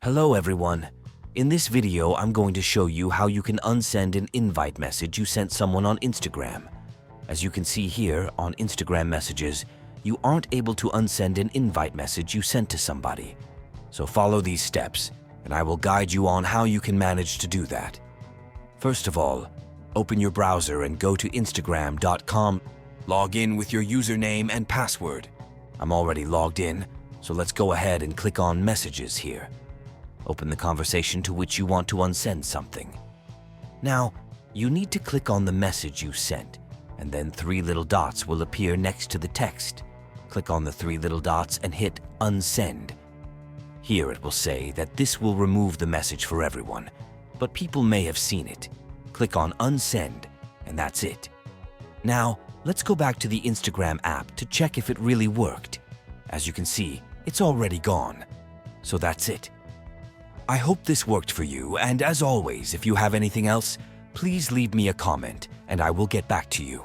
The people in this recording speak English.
Hello everyone. In this video, I'm going to show you how you can unsend an invite message you sent someone on Instagram. As you can see here on Instagram messages, you aren't able to unsend an invite message you sent to somebody. So follow these steps, and I will guide you on how you can manage to do that. First of all, open your browser and go to Instagram.com. Log in with your username and password. I'm already logged in, so let's go ahead and click on Messages here. Open the conversation to which you want to unsend something. Now, you need to click on the message you sent, and then 3 little dots will appear next to the text. Click on the 3 little dots and hit Unsend. Here it will say that this will remove the message for everyone, but people may have seen it. Click on Unsend, and that's it. Now, let's go back to the Instagram app to check if it really worked. As you can see, it's already gone. So that's it. I hope this worked for you, and as always, if you have anything else, please leave me a comment and I will get back to you.